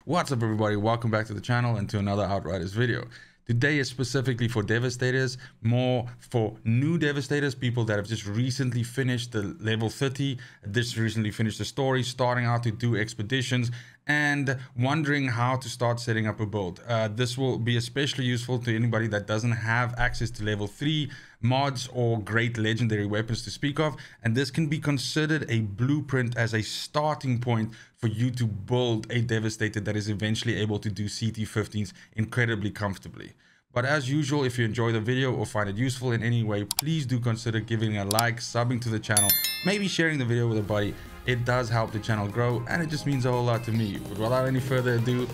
What's up everybody, welcome back to the channel and to another Outriders video. Today is specifically for Devastators, more for new Devastators, people that have just recently finished the level 30, just recently finished the story, starting out to do expeditions and wondering how to start setting up a build. This will be especially useful to anybody that doesn't have access to level 3 mods or great legendary weapons to speak of, and this can be considered a blueprint as a starting point for you to build a Devastator that is eventually able to do CT15s incredibly comfortably. But as usual, if you enjoy the video or find it useful in any way, please do consider giving a like, subbing to the channel, maybe sharing the video with a buddy. It does help the channel grow and it just means a whole lot to me. But without any further ado,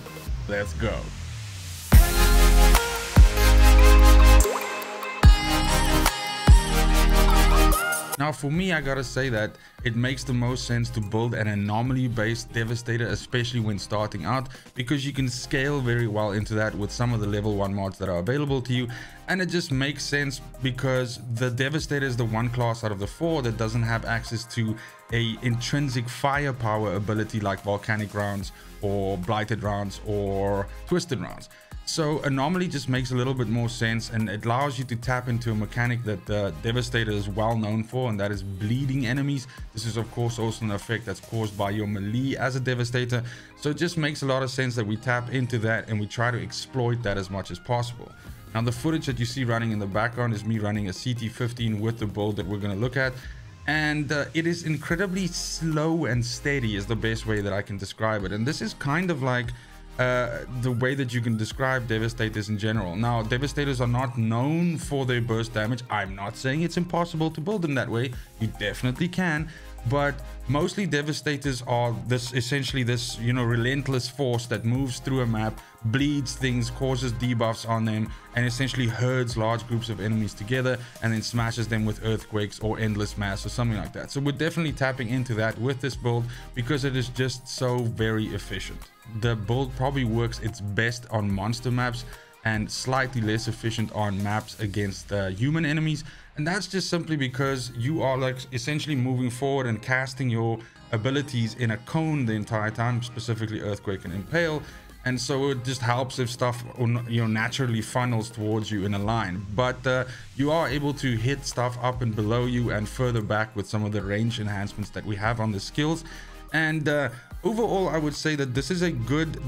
let's go. Now for me, I gotta say that it makes the most sense to build an anomaly based Devastator, especially when starting out, because you can scale very well into that with some of the level 1 mods that are available to you. And it just makes sense because the Devastator is the one class out of the 4 that doesn't have access to a intrinsic firepower ability like volcanic rounds or blighted rounds or twisted rounds. So anomaly just makes a little bit more sense, and it allows you to tap into a mechanic that the Devastator is well known for, and that is bleeding enemies. This is of course also an effect that's caused by your melee as a Devastator, so it just makes a lot of sense that we tap into that and we try to exploit that as much as possible. Now the footage that you see running in the background is me running a CT15 with the build that we're going to look at, and it is incredibly slow and steady is the best way that I can describe it. And this is kind of like the way that you can describe Devastators in general. Now Devastators are not known for their burst damage. I'm not saying it's impossible to build them that way, you definitely can, but mostly Devastators are this essentially this, you know, relentless force that moves through a map, bleeds things, causes debuffs on them, and essentially herds large groups of enemies together and then smashes them with earthquakes or endless mass or something like that. So we're definitely tapping into that with this build because it is just so very efficient. The build probably works its best on monster maps and slightly less efficient on maps against human enemies, and that's just simply because you are like essentially moving forward and casting your abilities in a cone the entire time, specifically earthquake and impale, and so it just helps if stuff, you know, naturally funnels towards you in a line. But you are able to hit stuff up and below you and further back with some of the range enhancements that we have on the skills. And overall, I would say that this is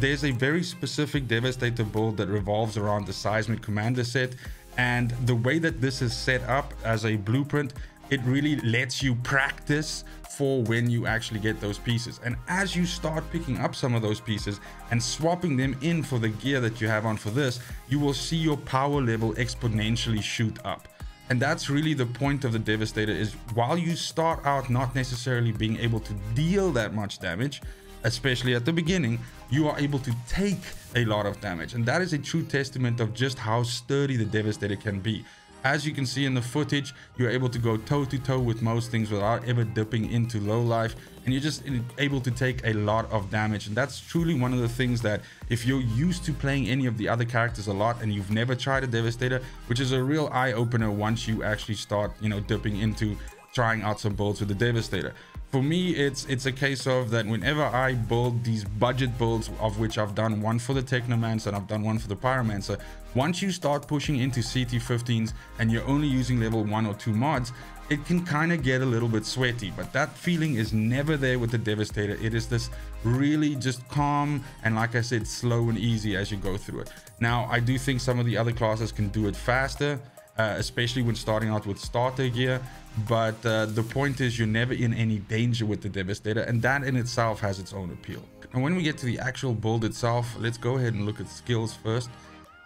there's a very specific Devastator build that revolves around the Seismic Commander set, and the way that this is set up as a blueprint, it really lets you practice for when you actually get those pieces. And as you start picking up some of those pieces and swapping them in for the gear that you have on for this, you will see your power level exponentially shoot up. And that's really the point of the Devastator, is while you start out not necessarily being able to deal that much damage, especially at the beginning, you are able to take a lot of damage. And that is a true testament of just how sturdy the Devastator can be. As you can see in the footage, you're able to go toe to toe with most things without ever dipping into low life, and you're just able to take a lot of damage. And that's truly one of the things that, if you're used to playing any of the other characters a lot and you've never tried a Devastator, which is a real eye-opener once you actually start, you know, dipping into trying out some builds with the Devastator. For me, it's a case of that whenever I build these budget builds, of which I've done one for the Technomancer and I've done one for the Pyromancer, once you start pushing into CT15s and you're only using level 1 or 2 mods, it can kind of get a little bit sweaty. But that feeling is never there with the Devastator. It is this really just calm and, like I said, slow and easy as you go through it. Now I do think some of the other classes can do it faster, especially when starting out with starter gear, but the point is you're never in any danger with the Devastator, and that in itself has its own appeal. And when we get to the actual build itself, let's go ahead and look at skills first.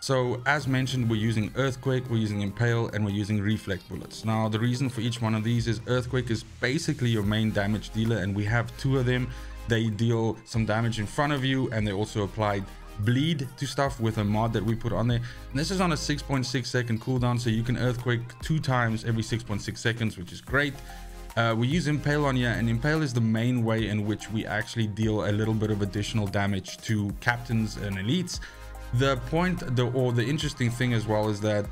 So as mentioned, we're using Earthquake, we're using Impale, and we're using Reflect bullets. Now the reason for each one of these is Earthquake is basically your main damage dealer, and we have 2 of them. They deal some damage in front of you, and they also apply bleed to stuff with a mod that we put on there. And this is on a 6.6 second cooldown, so you can Earthquake 2 times every 6.6 seconds, which is great. We use Impale on here, and Impale is the main way in which we actually deal a little bit of additional damage to captains and elites. The point, the interesting thing as well is that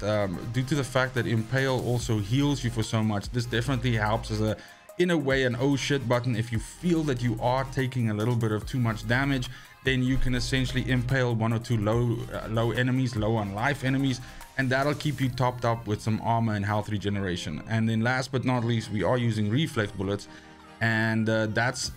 due to the fact that Impale also heals you for so much, this definitely helps as a, in a way, an oh shit button if you feel that you are taking a little bit of too much damage. then you can essentially impale one or two low enemies, low on life enemies, and that'll keep you topped up with some armor and health regeneration. And then last but not least, we are using reflect bullets, and that's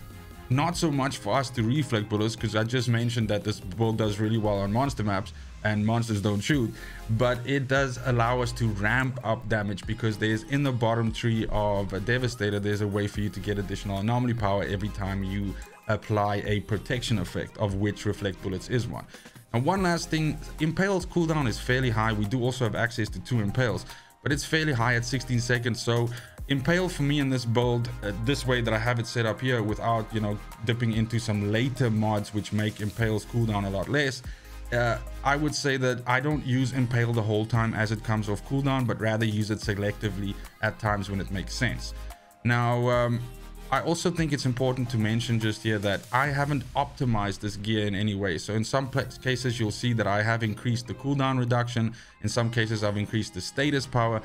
not so much for us to reflect bullets, because I just mentioned that this build does really well on monster maps and monsters don't shoot, but it does allow us to ramp up damage, because there's in the bottom tree of a Devastator, there's a way for you to get additional anomaly power every time you apply a protection effect, of which reflect bullets is one. And one last thing, impale's cooldown is fairly high. We do also have access to 2 impales, but it's fairly high at 16 seconds. So impale for me in this build, this way that I have it set up here, without, you know, dipping into some later mods which make impale's cooldown a lot less, I would say that I don't use impale the whole time as it comes off cooldown, but rather use it selectively at times when it makes sense. Now, I also think it's important to mention just here that I haven't optimized this gear in any way. So in some cases, you'll see that I have increased the cooldown reduction. In some cases, I've increased the status power.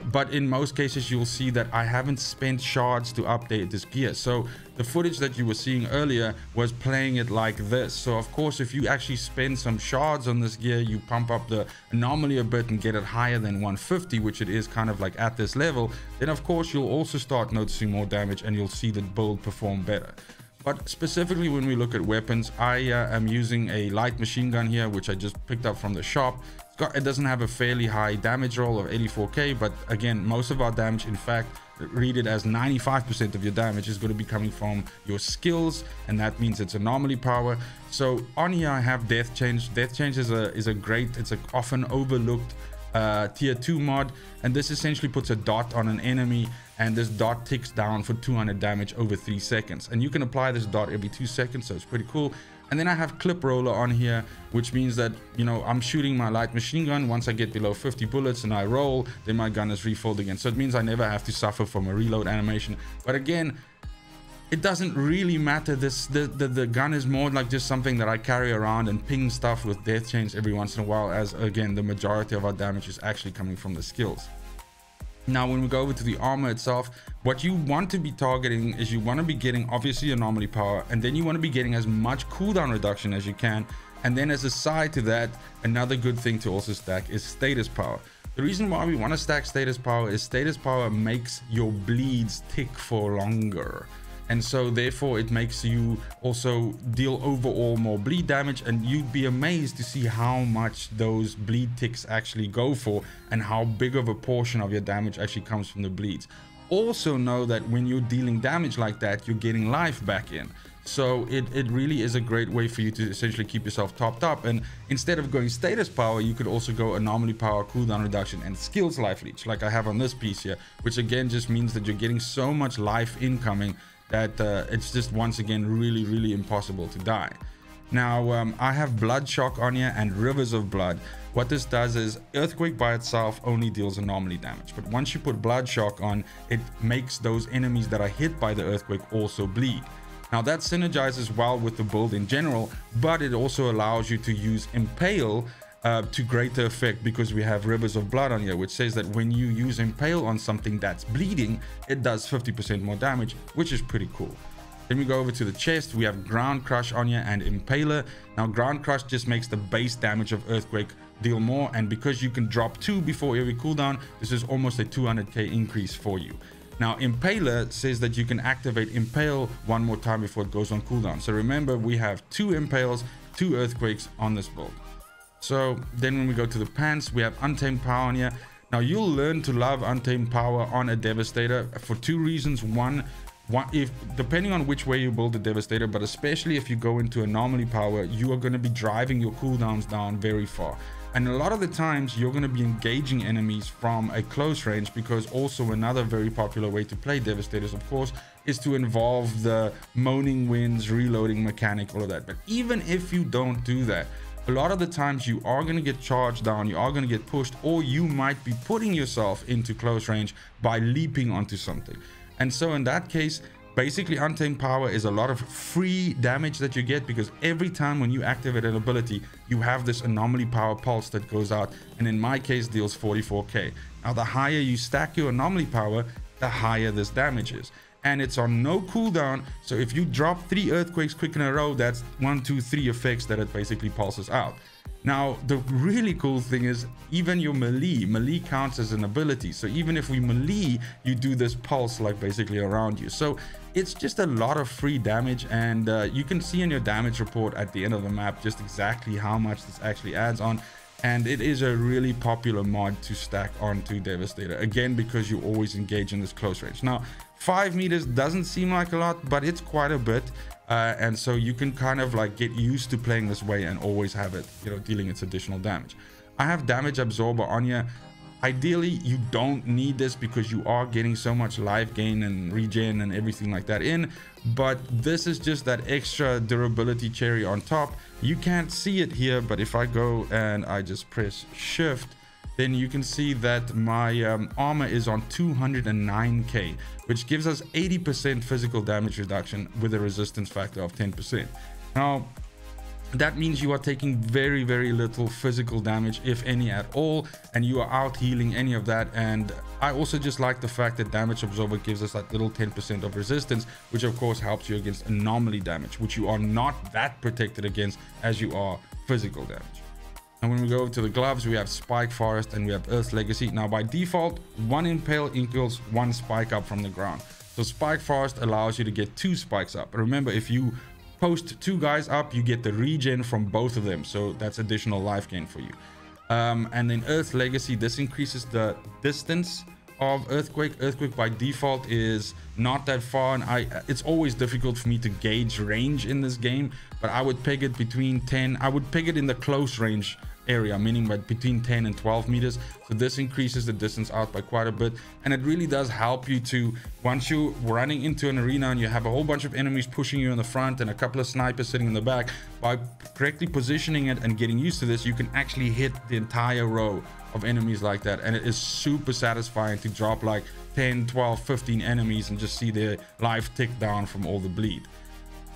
But in most cases, you'll see that I haven't spent shards to update this gear. So the footage that you were seeing earlier was playing it like this. So of course, if you actually spend some shards on this gear, you pump up the anomaly a bit and get it higher than 150, which it is kind of like at this level, then of course you'll also start noticing more damage and you'll see the build perform better. But specifically when we look at weapons, I am using a light machine gun here, which I just picked up from the shop. It doesn't have a fairly high damage roll of 84k, but again, most of our damage, in fact, read it as 95% of your damage is going to be coming from your skills, and that means it's anomaly power. So on here I have death change. Death change is a great, it's a often overlooked tier 2 mod, and this essentially puts a dot on an enemy, and this dot ticks down for 200 damage over 3 seconds, and you can apply this dot every 2 seconds, so it's pretty cool. And then I have clip roller on here, which means that, you know, I'm shooting my light machine gun. Once I get below 50 bullets and I roll, then my gun is refilled again. So it means I never have to suffer from a reload animation. But again, it doesn't really matter. The gun is more like just something that I carry around and ping stuff with death chains every once in a while, as again, the majority of our damage is actually coming from the skills. Now, when we go over to the armor itself, what you want to be targeting is you want to be getting obviously anomaly power, and then you want to be getting as much cooldown reduction as you can. And then as a side to that, another good thing to also stack is status power. The reason why we want to stack status power is status power makes your bleeds tick for longer. And so therefore it makes you also deal overall more bleed damage, and you'd be amazed to see how much those bleed ticks actually go for, and how big of a portion of your damage actually comes from the bleeds. Also know that when you're dealing damage like that, you're getting life back in. So it really is a great way for you to essentially keep yourself topped up. And instead of going status power, you could also go anomaly power, cooldown reduction, and skills life leech, like I have on this piece here, which again just means that you're getting so much life incoming that it's just once again really impossible to die. Now I have blood shock on here and rivers of blood. What this does is earthquake by itself only deals anomaly damage, but once you put blood shock on, it makes those enemies that are hit by the earthquake also bleed. Now that synergizes well with the build in general, but it also allows you to use impale to greater effect, because we have rivers of blood on here, which says that when you use impale on something that's bleeding, it does 50% more damage, which is pretty cool. Then we go over to the chest. We have ground crush on here and impaler. Now ground crush just makes the base damage of earthquake deal more, and because you can drop 2 before every cooldown, this is almost a 200k increase for you. Now impaler says that you can activate impale one more time before it goes on cooldown. So remember, we have 2 impales, 2 earthquakes on this build. So then when we go to the pants, we have untamed power on here. Now you'll learn to love untamed power on a Devastator for 2 reasons. One, if depending on which way you build the Devastator, but especially if you go into anomaly power, you are going to be driving your cooldowns down very far. And a lot of the times you're going to be engaging enemies from a close range, because also another very popular way to play Devastators, of course, is to involve the moaning winds, reloading mechanic, all of that. But even if you don't do that, a lot of the times you are going to get charged down, you are going to get pushed, or you might be putting yourself into close range by leaping onto something. And so in that case, basically untamed power is a lot of free damage that you get, because every time when you activate an ability, you have this anomaly power pulse that goes out, and in my case deals 44k. Now the higher you stack your anomaly power, the higher this damage is. and it's on no cooldown. So if you drop 3 earthquakes quick in a row, that's 1, 2, 3 effects that it basically pulses out. Now, the really cool thing is even your melee counts as an ability. So even if we melee, you do this pulse like basically around you. So it's just a lot of free damage, and you can see in your damage report at the end of the map just exactly how much this actually adds on. And it is a really popular mod to stack onto Devastator, again because you always engage in this close range. Now 5 meters doesn't seem like a lot, but it's quite a bit, and so you can kind of like get used to playing this way and always have it, you know, dealing its additional damage. I have damage absorber on here. Ideally you don't need this because you are getting so much life gain and regen and everything like that in, but this is just that extra durability cherry on top. You can't see it here, but if I go and I just press shift, then you can see that my armor is on 209k, which gives us 80% physical damage reduction with a resistance factor of 10%. Now that means you are taking very, very little physical damage, if any at all, and you are out healing any of that. And I also just like the fact that damage absorber gives us that little 10% of resistance, which of course helps you against anomaly damage, which you are not that protected against as you are physical damage. And when we go over to the gloves, we have Spike Forest and we have Earth Legacy. Now by default, 1 impale equals 1 spike up from the ground. So Spike Forest allows you to get 2 spikes up. Remember, if you post 2 guys up, you get the regen from both of them, so that's additional life gain for you. And then Earth Legacy, this increases the distance of Earthquake. Earthquake by default is not that far, and it's always difficult for me to gauge range in this game, but I would peg it between 10, I would peg it in the close range area, meaning by between 10 and 12 meters. So this increases the distance out by quite a bit, and it really does help you to, once you're running into an arena and you have a whole bunch of enemies pushing you in the front and a couple of snipers sitting in the back, by correctly positioning it and getting used to this, you can actually hit the entire row of enemies like that, and it is super satisfying to drop like 10, 12, 15 enemies and just see their life tick down from all the bleed.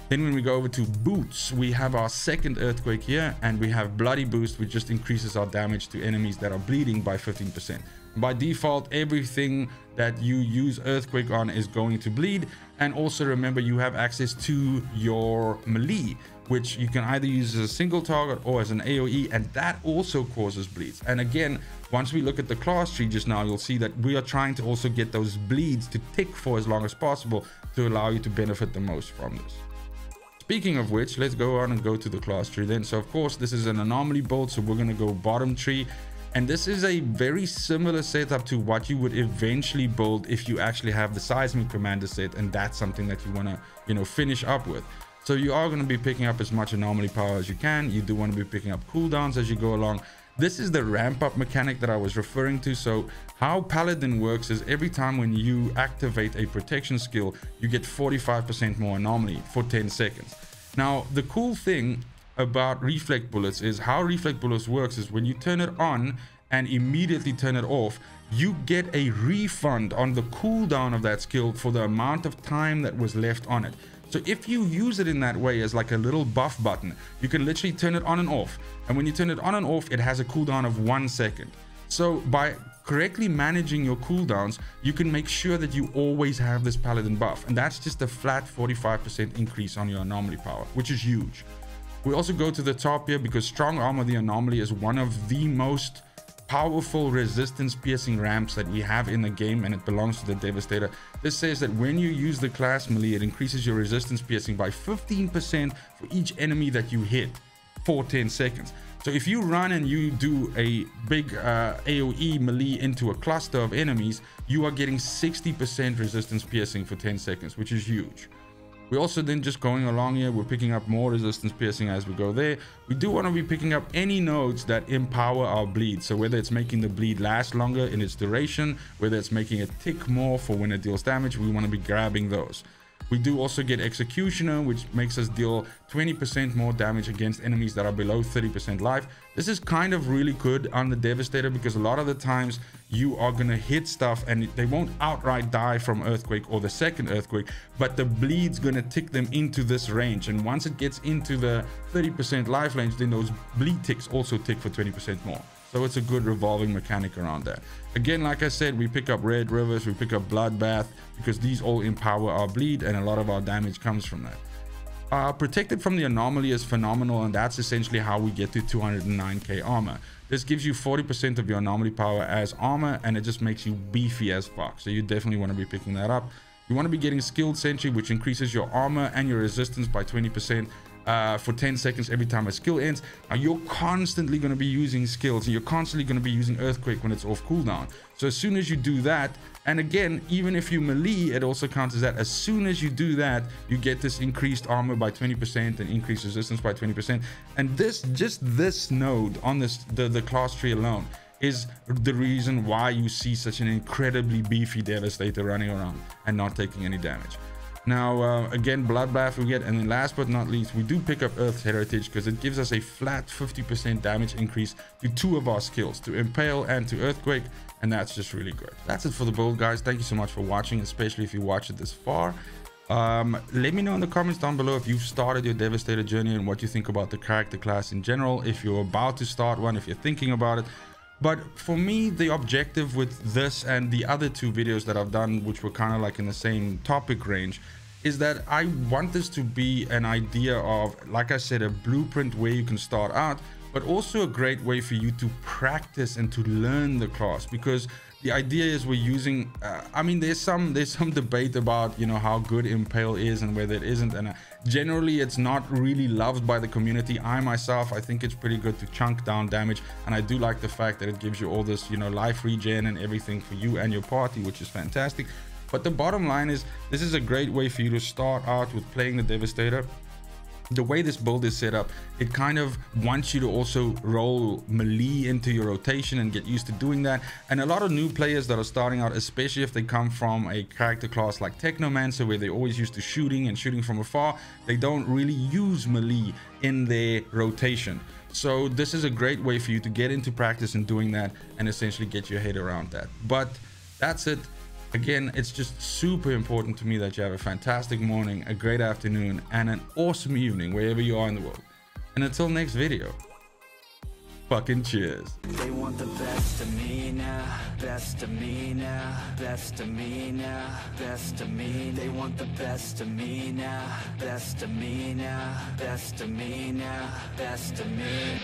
Then when we go over to boots, we have our second earthquake here, and we have bloody boost, which just increases our damage to enemies that are bleeding by 15%. By default, everything that you use earthquake on is going to bleed. And also remember, you have access to your melee, which you can either use as a single target or as an AoE, and that also causes bleeds. And again, once we look at the class tree just now, you'll see that we are trying to also get those bleeds to tick for as long as possible to allow you to benefit the most from this. Speaking of which, let's go on and go to the class tree then. So of course, this is an anomaly build, so we're going to go bottom tree. And this is a very similar setup to what you would eventually build if you actually have the seismic commander set, and that's something that you want to, you know, finish up with. So you are going to be picking up as much anomaly power as you can. You do want to be picking up cooldowns as you go along. This is the ramp up mechanic that I was referring to. So how Paladin works is every time when you activate a protection skill, you get 45% more anomaly for 10 seconds. Now, the cool thing about reflect bullets is how reflect bullets works is when you turn it on and immediately turn it off, you get a refund on the cooldown of that skill for the amount of time that was left on it. So if you use it in that way as like a little buff button, you can literally turn it on and off. And when you turn it on and off, it has a cooldown of 1 second. So by correctly managing your cooldowns, you can make sure that you always have this paladin buff. And that's just a flat 45% increase on your anomaly power, which is huge. We also go to the top here because strong armor the anomaly is one of the most powerful resistance piercing ramps that we have in the game, and it belongs to the Devastator. This says that when you use the class melee, it increases your resistance piercing by 15% for each enemy that you hit for 10 seconds. So if you run and you do a big AoE melee into a cluster of enemies, you are getting 60% resistance piercing for 10 seconds, which is huge. We also then just going along here, we're picking up more resistance piercing as we go there. We do want to be picking up any nodes that empower our bleed. So whether it's making the bleed last longer in its duration, whether it's making it tick more for when it deals damage, we want to be grabbing those. We do also get Executioner, which makes us deal 20% more damage against enemies that are below 30% life. This is kind of really good on the Devastator because a lot of the times you are going to hit stuff and they won't outright die from Earthquake or the second Earthquake, but the bleed's going to tick them into this range. And once it gets into the 30% life range, then those bleed ticks also tick for 20% more. So it's a good revolving mechanic around that. Again, like I said, we pick up Red Rivers, we pick up Bloodbath, because these all empower our bleed, and a lot of our damage comes from that. Protected from the Anomaly is phenomenal, and that's essentially how we get to 209k armor. This gives you 40% of your Anomaly power as armor, and it just makes you beefy as fuck. So you definitely want to be picking that up. You want to be getting Skilled Sentry, which increases your armor and your resistance by 20%. For 10 seconds every time a skill ends. Now you're constantly going to be using skills, and you're constantly going to be using Earthquake when it's off cooldown. So as soon as you do that, and again, even if you melee, it also counts as that. As soon as you do that, you get this increased armor by 20% and increased resistance by 20%. And this node on the class tree alone is the reason why you see such an incredibly beefy Devastator running around and not taking any damage. Now, again, Bloodbath we get, and then last but not least, we do pick up Earth's Heritage, because it gives us a flat 50% damage increase to 2 of our skills, to Impale and to Earthquake, and that's just really good. That's it for the build, guys. Thank you so much for watching, especially if you watched it this far. Let me know in the comments down below if you've started your Devastator journey and what you think about the character class in general, if you're about to start one, if you're thinking about it. But for me, the objective with this and the other 2 videos that I've done, which were kind of like in the same topic range, is that I want this to be an idea of, like I said, a blueprint where you can start out, but also a great way for you to practice and to learn the class. Because the idea is we're using I mean, there's some debate about, you know, how good Impale is and whether it isn't, and generally it's not really loved by the community. I myself, I think it's pretty good to chunk down damage, and I do like the fact that it gives you all this, you know, life regen and everything for you and your party, which is fantastic. But the bottom line is, this is a great way for you to start out with playing the Devastator. The way this build is set up, it kind of wants you to also roll melee into your rotation and get used to doing that. And a lot of new players that are starting out, especially if they come from a character class like Technomancer, where they're always used to shooting from afar, they don't really use melee in their rotation. So this is a great way for you to get into practice in doing that and essentially get your head around that. But that's it. Again, it's just super important to me that you have a fantastic morning, a great afternoon, and an awesome evening wherever you are in the world. And until next video, fucking cheers. They want the best of me now, best of me now, best of me now, best of me. They want the best of me now, best of me now, best of me now, best of me.